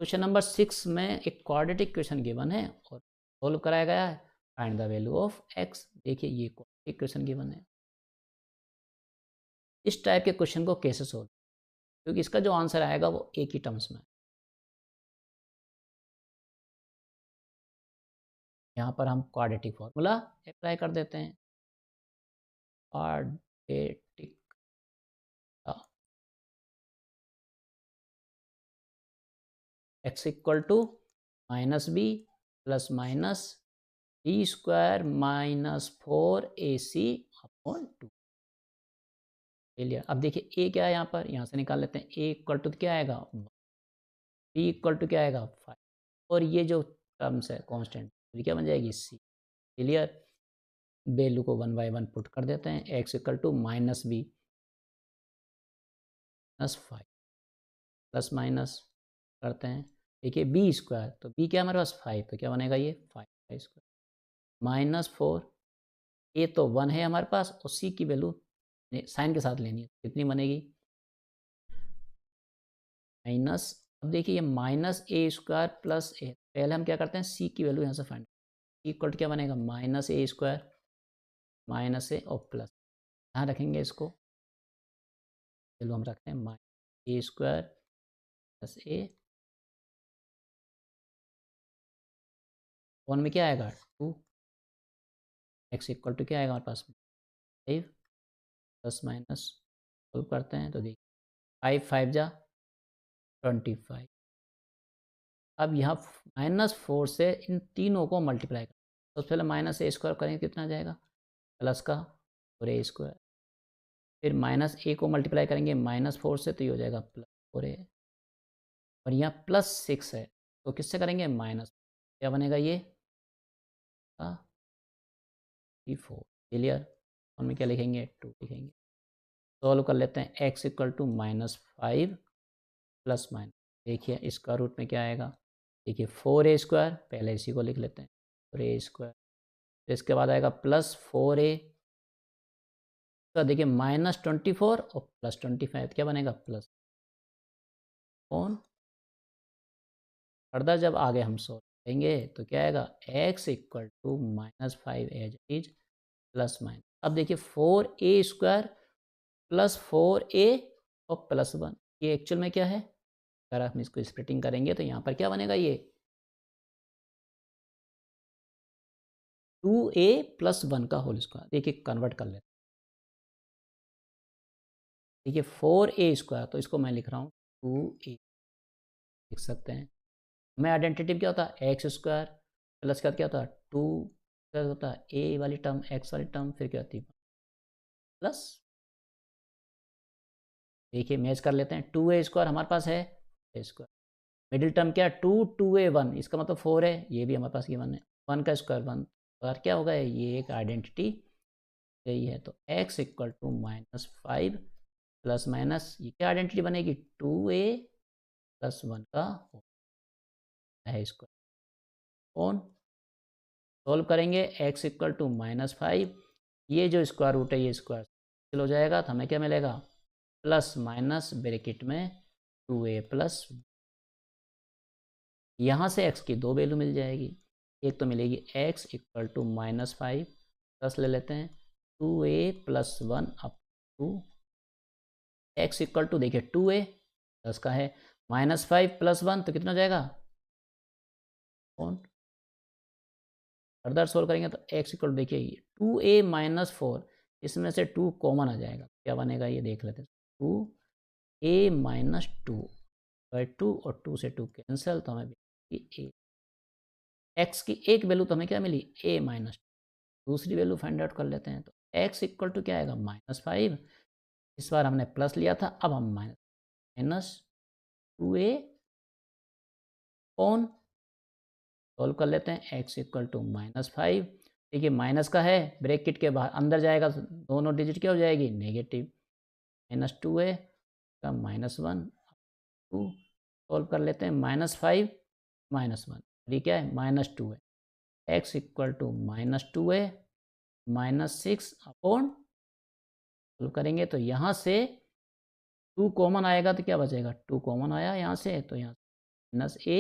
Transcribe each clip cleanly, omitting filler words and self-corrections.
Question number 6 में एक quadratic question given है और सोल्व कराया गया है। Find the value of x. देखिए ये क्वाड्रेटिक क्वेश्चन गिवन है। इस टाइप के क्वेश्चन को कैसे सोल्व, क्योंकि इसका जो आंसर आएगा वो एक ही टर्म्स में। यहाँ पर हम क्वाड्रेटिक फॉर्मूला अप्लाई कर देते हैं। Quadratic X equal to minus B plus minus B square minus 4ac upon 2। Clear. अब देखिए ए क्या है, यहाँ से निकाल लेते हैं। ए इक्वल टू क्या आएगा, बी इक्वल टू क्या आएगा 5, और ये जो टर्म्स है कांस्टेंट तो क्या बन जाएगी सी। क्लियर। वैल्यू को 1 बाय 1 पुट कर देते हैं। X equal to minus B plus 5 plus minus करते हैं। देखिए बी स्क्वायर, तो बी क्या हमारे पास 5, तो क्या बनेगा ये 5 स्क्वायर माइनस 4। ए तो 1 है हमारे पास, और सी की वैल्यू साइन के साथ लेनी है, कितनी बनेगी माइनस। अब देखिए ये माइनस ए स्क्वायर प्लस ए, पहले हम क्या करते हैं सी की वैल्यू यहाँ से फाइंड। इक्वल टू क्या बनेगा माइनस ए स्क्वायर माइनस ए और प्लस, यहाँ रखेंगे इसको, चलो हम रखते हैं माइनस ए स्क्वायर प्लस ए, वन में क्या आएगा 2, एक्स इक्वल टू क्या आएगा हमारे पास 5 प्लस माइनस सॉल्व करते हैं तो देखिए 5 5 जा 25। अब यहाँ -4 से इन तीनों को मल्टीप्लाई करें, तो पहले माइनस ए स्क्वायर करेंगे कितना जाएगा प्लस का और ए स्क्वायर, फिर माइनस ए को मल्टीप्लाई करेंगे -4 से तो ये हो जाएगा प्लस 4a, और यहाँ +6 है तो किससे करेंगे माइनस, क्या बनेगा ये 4। क्लियर। और में क्या लिखेंगे 2 लिखेंगे। सॉल्व कर लेते हैं। X equal to -5 plus minus, देखिए इसका रूट में क्या आएगा, देखिए 4a स्क्वायर, पहले इसी को लिख लेते हैं 4a स्क्वायर, तो इसके बाद आएगा प्लस 4a, तो देखिए -24 और प्लस 25 क्या बनेगा प्लस कौन। फर्दर जब आगे हम सॉल्व करेंगे तो क्या आएगा x equal to -5 as is plus minus. अब देखिए 4a स्क्वायर प्लस 4a और प्लस 1, ये एक्चुअल में क्या है, अगर हम इसको स्प्लिटिंग करेंगे तो यहाँ पर क्या बनेगा ये 2a प्लस 1 का होल स्क्वायर। देखिए कन्वर्ट कर लेते हैं, देखिए 4a स्क्वायर, तो इसको मैं लिख रहा हूँ 2a लिख सकते हैं। मैं आइडेंटिटी क्या होता है एक्स स्क्वायर प्लस का क्या होता है 2 क्या होता है ए वाली टर्म एक्स वाली टर्म, फिर क्या होती है प्लस। देखिए मैच कर लेते हैं, 2a स्क्वायर हमारे पास है ए स्क्वायर, मिडिल टर्म क्या है 2a 1, इसका मतलब 4 है, ये भी हमारे पास गिवन है 1 का स्क्वायर 1, और क्या होगा ये एक आइडेंटिटी यही है। तो x equal to -5 plus minus ये क्या आइडेंटिटी बनेगी 2a प्लस 1 का है स्क्वायर कौन। सॉल्व करेंगे x इक्वल टू -5, ये जो स्क्वायर रूट है ये स्क्वायर कैंसिल हो जाएगा, तो हमें क्या मिलेगा प्लस माइनस ब्रैकेट में 2a प्लस, यहाँ से x की दो वैल्यू मिल जाएगी, एक तो मिलेगी x इक्वल टू -5 प्लस ले लेते हैं 2a plus 1 up to x equal to देखिए 2a प्लस का है -5 प्लस 1 तो कितना हो जाएगा कौन। फर्दर सोल्व करेंगे तो x इक्वल देखिए 2a माइनस 4, इसमें से 2 कॉमन आ जाएगा, क्या बनेगा ये देख लेते हैं 2a माइनस 2 बाई 2, और 2 से 2 कैंसिल, तो हमें a x की एक वैल्यू तो हमें क्या मिली a माइनस, दूसरी वैल्यू फाइंड आउट कर लेते हैं। तो x इक्वल टू क्या आएगा -5, इस बार हमने प्लस लिया था, अब हम -2a कौन सॉल्व कर लेते हैं। x इक्वल टू -5, देखिए माइनस का है ब्रैकेट के बाहर अंदर जाएगा तो दोनों डिजिट क्या हो जाएगी नेगेटिव, -2a का -1 2 सॉल्व कर लेते हैं -5 -1, ये क्या है -2 है, x equal to -2a -6 upon solve करेंगे तो यहाँ से 2 कॉमन आएगा तो क्या बचेगा 2 कॉमन आया यहाँ से, तो यहाँ माइनस ए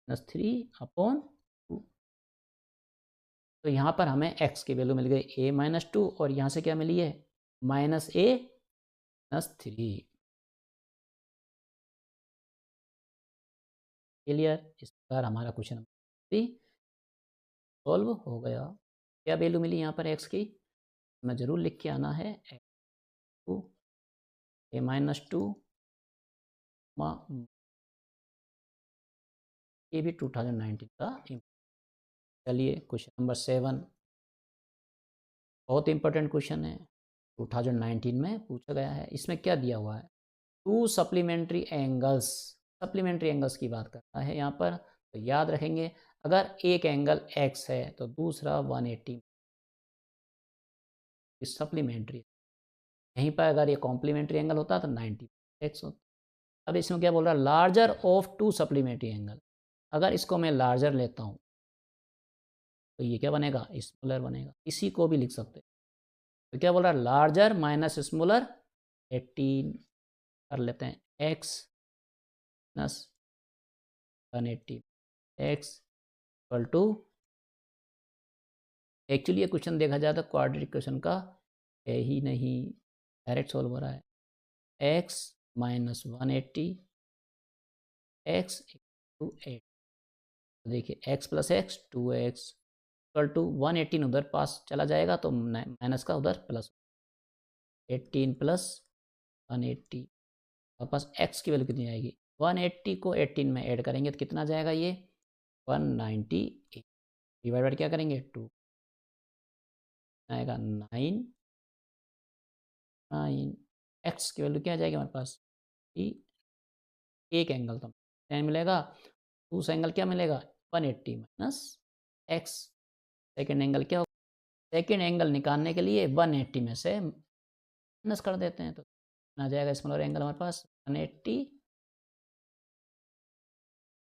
माइनस 3/2। तो यहाँ पर हमें x की वैल्यू मिल गई a माइनस 2 और यहाँ से क्या मिली है माइनस a माइनस 3। क्लियर। इस प्रकार हमारा क्वेश्चन नंबर 3 सॉल्व हो गया। क्या वैल्यू मिली यहाँ पर x की, हमें ज़रूर लिख के आना है x2 a माइनस 2 ये भी 2019 का। चलिए क्वेश्चन नंबर 7 बहुत इंपॉर्टेंट क्वेश्चन है, 2019 में पूछा गया है। इसमें क्या दिया हुआ है, 2 सप्लीमेंट्री एंगल्स की बात करता है यहाँ पर। तो याद रखेंगे अगर एक एंगल x है तो दूसरा 180 सप्लीमेंट्री। यहीं पर अगर ये कॉम्प्लीमेंट्री एंगल होता तो 90 x होता। अब इसमें क्या बोल रहा है, लार्जर ऑफ 2 सप्लीमेंट्री एंगल। अगर इसको मैं लार्जर लेता हूँ तो ये क्या बनेगा, स्मॉलर बनेगा। इसी को भी लिख सकते हैं। तो क्या बोल रहा है, लार्जर माइनस स्मॉलर 18 कर लेते हैं, x plus 180 x equal to. Actually ये क्वेश्चन देखा जाए तो क्वाड्रेटिक क्वेश्चन का है ही नहीं, डायरेक्ट सॉल्व हो रहा है। x minus 180 x to 8। देखिए x plus X 2x equal to 118 उधर पास चला जाएगा तो माइनस का उधर प्लस 18 प्लस 180 और पास x की वैल्यू कितनी आएगी, 180 को 18 में ऐड करेंगे तो कितना जाएगा ये 198 डिवाइडेड क्या करेंगे 2 आएगा 9 x की वैल्यू क्या आ जाएगी हमारे पास, एक एंगल तो tan मिलेगा, दूसरा एंगल क्या मिलेगा 180 माइनस x। सेकेंड एंगल क्या होगा, सेकेंड एंगल निकालने के लिए 180 में से माइनस कर देते हैं तो आ जाएगा स्मॉलर एंगल हमारे पास 180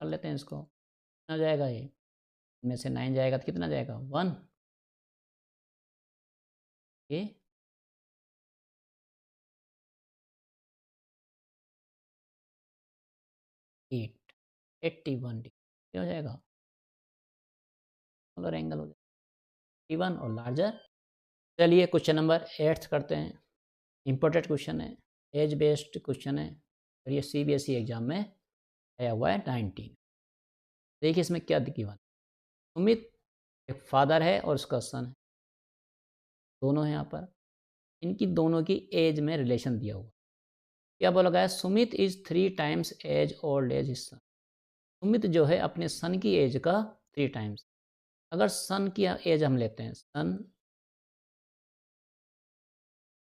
कर लेते हैं इसको, कितना जाएगा ये में से 9 जाएगा तो कितना जाएगा 1 ये 81 डिग्री क्या हो जाएगा, स्मॉलर एंगल हो जाएगा 81 और लार्जर। चलिए क्वेश्चन नंबर 8 करते हैं। इम्पोर्टेंट क्वेश्चन है, एज बेस्ड क्वेश्चन है और ये CBSE एग्जाम में आया हुआ है 19। देखिए इसमें क्या दिखी बात, सुमित एक फादर है और उसका सन है, दोनों हैं यहाँ पर। इनकी दोनों की एज में रिलेशन दिया हुआ, क्या बोला गया, Sumit is 3 times as old as his son. Sumit जो है अपने सन की एज का 3 टाइम्स। अगर सन की एज हम लेते हैं, सन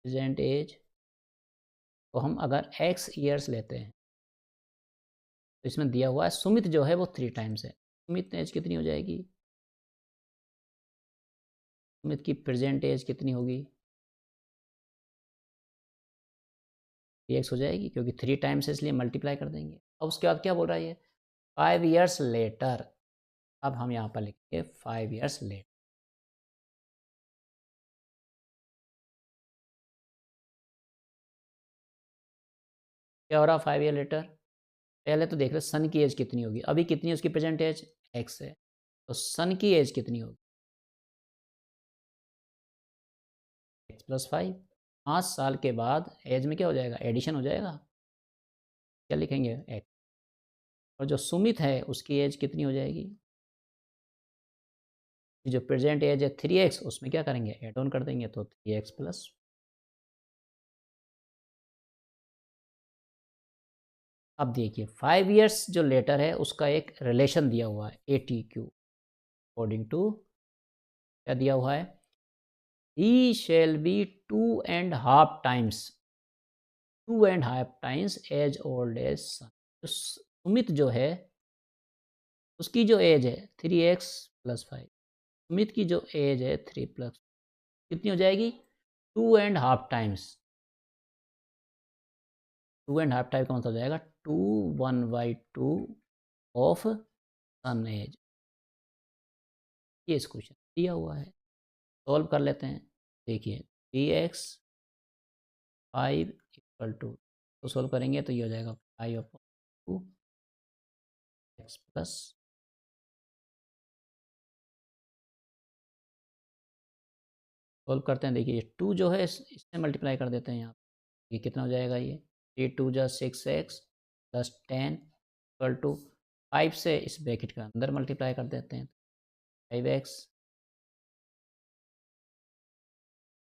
प्रेजेंट एज, तो हम अगर x ईयर्स लेते हैं तो इसमें दिया हुआ है सुमित जो है वो 3 टाइम्स है। सुमित एज कितनी हो जाएगी, सुमित की प्रेजेंट एज कितनी होगी, 3x हो जाएगी क्योंकि 3 टाइम्स है इसलिए मल्टीप्लाई कर देंगे। अब उसके बाद क्या बोल रहा है ये 5 ईयर्स लेटर। अब हम यहाँ पर लिखेंगे 5 ईयर्स लेटर। क्या हो रहा 5 ईयर लेटर, पहले तो देख रहे सन की एज कितनी होगी, अभी कितनी है उसकी प्रेजेंट एज x है, तो सन की एज कितनी होगी x प्लस 5। 5 साल के बाद एज में क्या हो जाएगा, एडिशन हो जाएगा, क्या लिखेंगे x। और जो सुमित है उसकी एज कितनी हो जाएगी, जो प्रेजेंट एज है 3x उसमें क्या करेंगे एड ऑन कर देंगे तो 3x प्लस। अब देखिए 5 ईयर्स जो लेटर है उसका एक रिलेशन दिया हुआ है ATQ अकॉर्डिंग टू, क्या दिया हुआ है, he shall be 2.5 times as old as son. तो सुमित जो है उसकी जो एज है 3x प्लस 5, सुमित की जो एज है 3 प्लस कितनी हो जाएगी 2.5 टाइम्स। 2.5 टाइम का मतलब हो जाएगा 1/2 ऑफ सन एज। ये इस क्वेश्चन दिया हुआ है, सॉल्व कर लेते हैं। देखिए 3x 5 इक्वल टू, तो सॉल्व करेंगे तो ये हो जाएगा 5/2 एक्स प्लस सॉल्व करते हैं। देखिए 2 जो है इससे मल्टीप्लाई कर देते हैं यहाँ, ये कितना हो जाएगा, ये 2 जा 6x प्लस 10 इक्वल टू 5 से इस ब्रैकेट के अंदर मल्टीप्लाई कर देते हैं, 5x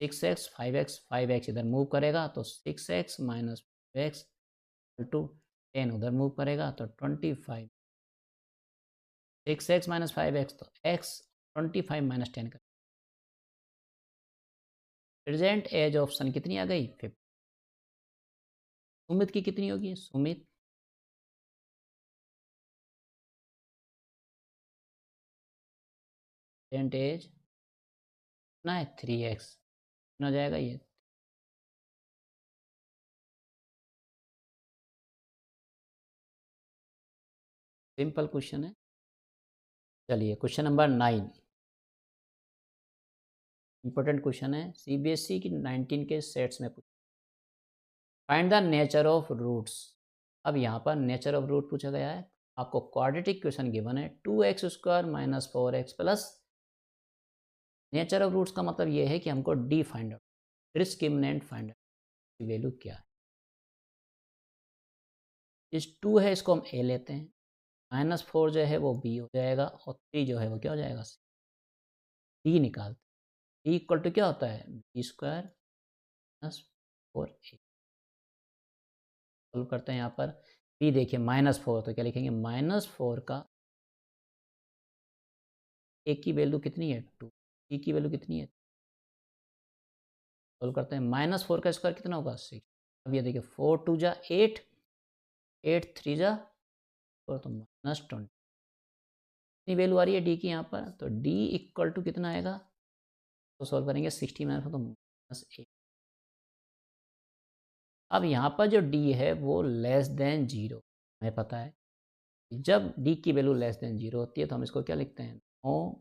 6x 5x 5x इधर मूव करेगा तो 6x minus 5x equal to 10 उधर मूव करेगा तो 25, 6x माइनस 5x तो x 25 माइनस 10 कर, प्रेजेंट एज ऑप्शन कितनी आ गई 50। सुमित की कितनी होगी, सुमित प्रेजेंट एज कितना है 3x, कितना हो जाएगा ये, सिंपल क्वेश्चन है। चलिए क्वेश्चन नंबर 9 इंपॉर्टेंट क्वेश्चन है, सीबीएसई की 19 के सेट्स में पूछा, find the nature of roots. अब यहाँ पर नेचर ऑफ रूट पूछा गया है, आपको क्वाड्रेटिक क्वेश्चन गिवन है 2x square minus 4x plus, nature of roots का मतलब ये है कि हमको D find out, discriminant find out की वैल्यू क्या है। इस 2 है इसको हम a लेते हैं, -4 जो है वो b हो जाएगा और 3 जो है वो क्या हो जाएगा c, d निकालते हैं, d इक्वल टू क्या होता है b square plus 4a। Solve करते हैं यहाँ पर, b देखिए -4 तो क्या लिखेंगे, -4 का a की वैल्यू कितनी है 2, c की वैल्यू कितनी है, सॉल्व करते हैं, -4 का स्क्वायर कितना होगा 6। अब ये देखिए 4 2 जा 8, 8 3 जा 4 तो -20, कितनी वैल्यू आ रही है डी की यहाँ पर, तो डी इक्वल टू कितना आएगा, तो सॉल्व करेंगे 60 माइनस तो -8। अब यहाँ पर जो डी है वो लेस देन 0, हमें पता है जब डी की वैल्यू लेस देन 0 होती है तो हम इसको क्या लिखते हैं, नो,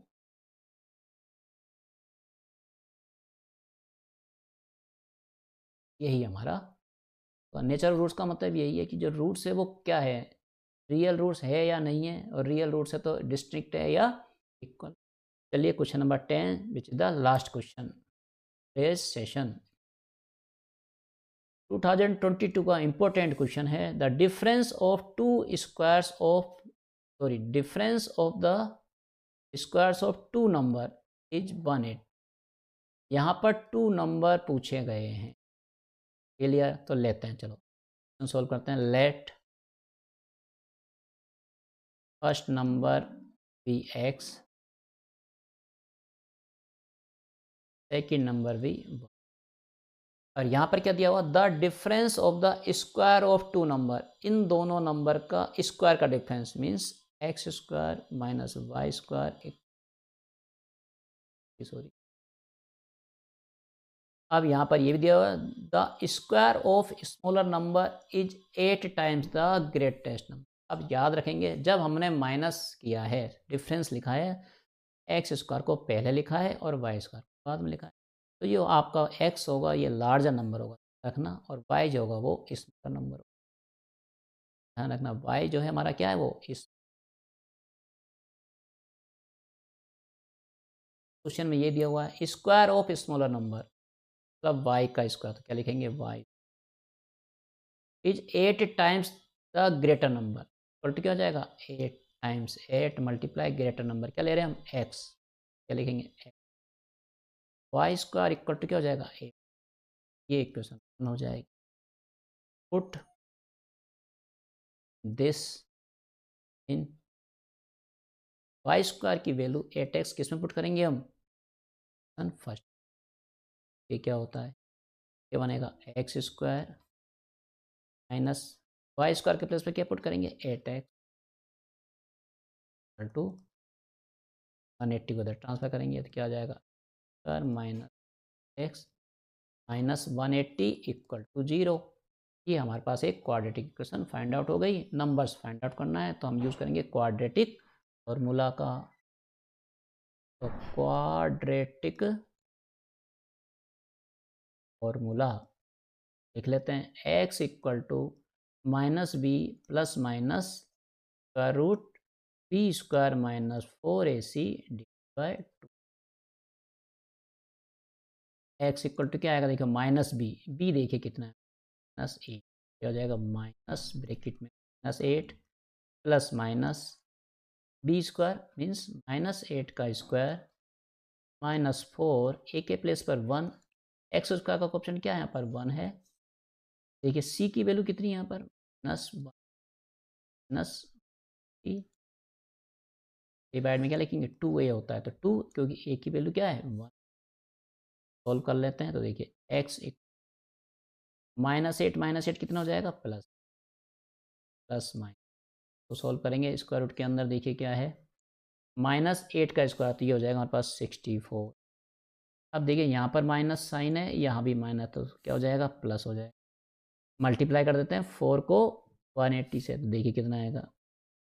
यही हमारा तो नेचर रूट्स का मतलब यही है कि जो रूट्स है वो क्या है, रियल रूट्स है या नहीं है, और रियल रूट्स है तो डिस्ट्रिक्ट है या इक्वल। चलिए question number 10 which is the last question today's session, 2022 का इंपॉर्टेंट क्वेश्चन है, the difference of two squares of, sorry difference of the squares of two number is 180। यहाँ पर टू नंबर पूछे गए हैं, क्लियर, तो लेते हैं, चलो सॉल्व करते हैं। Let first number be x, second number भी, और यहाँ पर क्या दिया हुआ, the difference of the square of two number, इन दोनों नंबर का स्क्वायर का difference means x square minus Y square, sorry अब यहाँ पर ये भी दिया हुआ है, the square of smaller number is 8 times the greatest number. अब याद रखेंगे जब हमने माइनस किया है, डिफरेंस लिखा है, एक्स स्क्वायर को पहले लिखा है और वाई स्क्वायर को बाद में लिखा है, तो ये आपका एक्स होगा ये लार्जर नंबर होगा रखना, और वाई जो होगा वो स्मॉलर नंबर होगा, ध्यान रखना। वाई जो है हमारा क्या है, वो इस क्वेश्चन में ये दिया हुआ है स्क्वायर ऑफ स्मॉलर नंबर, मतलब वाई का स्क्वायर, तो क्या लिखेंगे, Y is 8 times the greater number, equal to क्या हो जाएगा 8 टाइम्स 8 मल्टीप्लाई ग्रेटर नंबर, क्या ले रहे हैं हम एक्स, क्या लिखेंगे X, Y square equal to क्या हो जाएगा 8, ये इक्वेशन हो जाएगी। Put this in, Y square की वैल्यू 8x किस में पुट करेंगे हम, फर्स्ट, ये क्या होता है, ये बनेगा X square minus Y square के प्लेस पे क्या पुट करेंगे 8x इक्वल टू 180 को इधर ट्रांसफर करेंगे तो क्या आ जाएगा, square minus X minus 180 equal to 0। ये हमारे पास एक क्वाड्रेटिक इक्वेशन फाइंड आउट हो गई। नंबर्स फाइंड आउट करना है तो हम यूज़ करेंगे क्वाड्रेटिक फॉर्मूला का, तो क्वाड्रेटिक फॉर्मूला लिख लेते हैं, x equal to -b plus minus square root B square minus 4ac divide by 2। X equal to क्या आएगा, देखो माइनस बी देखिए कितना है, -8। क्या हो जाएगा, माइनस ब्रैकेट में -8 plus minus B square means -8 का स्क्वायर -4 ए के प्लेस पर 1, एक्स स्क्वायर का ऑप्शन क्या है यहाँ पर 1 है। देखिए सी की वैल्यू कितनी है यहाँ पर -1 डिवाइड में क्या लिखेंगे 2a होता है, तो 2 क्योंकि a की वैल्यू क्या है 1। सॉल्व कर लेते हैं तो देखिए x -8 कितना हो जाएगा प्लस माइनस, तो सॉल्व करेंगे स्क्वायर रूट के अंदर देखिए क्या है -8 का स्क्वायर, तो ये हो जाएगा हमारे पास 64। अब देखिए यहाँ पर माइनस साइन है, यहाँ भी माइनस, तो क्या हो जाएगा प्लस हो जाएगा। मल्टीप्लाई कर देते हैं 4 को 180 से, तो देखिए कितना आएगा,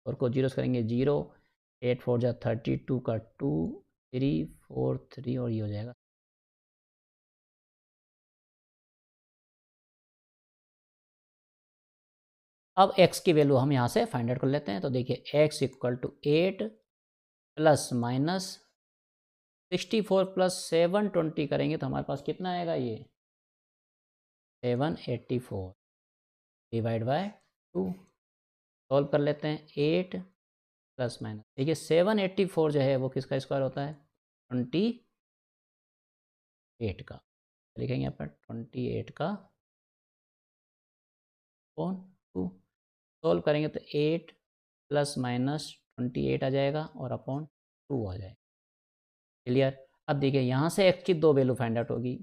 4 को जीरो से करेंगे 0, 8 4 जा 32 का 2 3 4 3 और ये हो जाएगा। अब x की वैल्यू हम यहाँ से फाइंड आउट कर लेते हैं, तो देखिए x equal to 8 plus minus 64 plus 720 करेंगे तो हमारे पास कितना आएगा, ये 784 डिवाइड बाय 2। सॉल्व कर लेते हैं 8 प्लस माइनस, देखिए 784 जो है वो किसका स्क्वायर होता है 28 का, लिखेंगे यहाँ पर 28 का अपॉन 2। सॉल्व करेंगे तो 8 प्लस माइनस 28 आ जाएगा और अपॉन 2 आ जाएगा। क्लियर। अब देखिए यहाँ से x की दो वैल्यू फाइंड आउट होगी,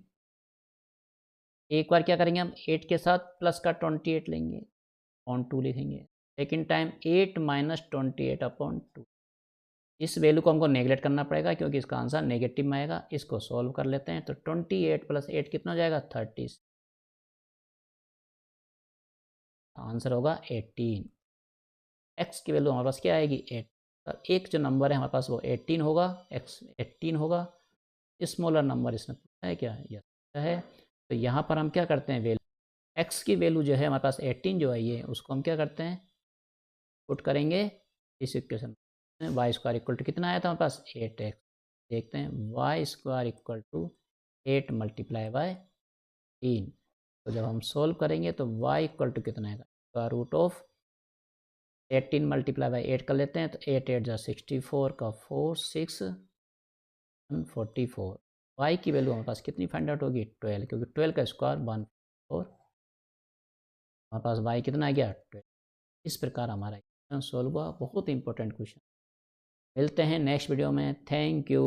एक बार क्या करेंगे हम 8 के साथ प्लस का 28 लेंगे अपॉन 2 लिखेंगे, सेकेंड टाइम 8 माइनस 28 अपॉन 2। इस वैल्यू को हमको नेगलेक्ट करना पड़ेगा क्योंकि इसका आंसर नेगेटिव में आएगा। इसको सॉल्व कर लेते हैं तो 28 प्लस 8 कितना हो जाएगा 30, आंसर होगा 18। x की वैल्यू हमारे पास क्या आएगी 8, तो एक जो नंबर है हमारे पास वो 18 होगा, x 18 होगा। स्मॉलर नंबर इसमें पूछा है क्या, यस है। तो यहाँ पर हम क्या करते हैं, वैल्यू x की वैल्यू जो है हमारे पास 18 जो है ये, उसको हम क्या करते हैं पुट करेंगे इस इक्वेशन में। वाई स्क्वायर इक्वल टू कितना आया था हमारे पास 8x, देखते हैं Y square equal to 8 multiply by 3। तो जब हम सोल्व करेंगे तो y इक्वल टू कितना आएगा, square root of 18 multiply by 8 कर लेते हैं तो 8 8 जा 64 का 4 6 144। y की वैल्यू हमारे पास कितनी फाइंड आउट होगी 12, क्योंकि 12 का स्क्वायर 1 4, हमारे पास y कितना आ गया 12। इस प्रकार हमारा क्वेश्चन सोल्व हुआ, बहुत इंपॉर्टेंट क्वेश्चन। मिलते हैं नेक्स्ट वीडियो में, थैंक यू।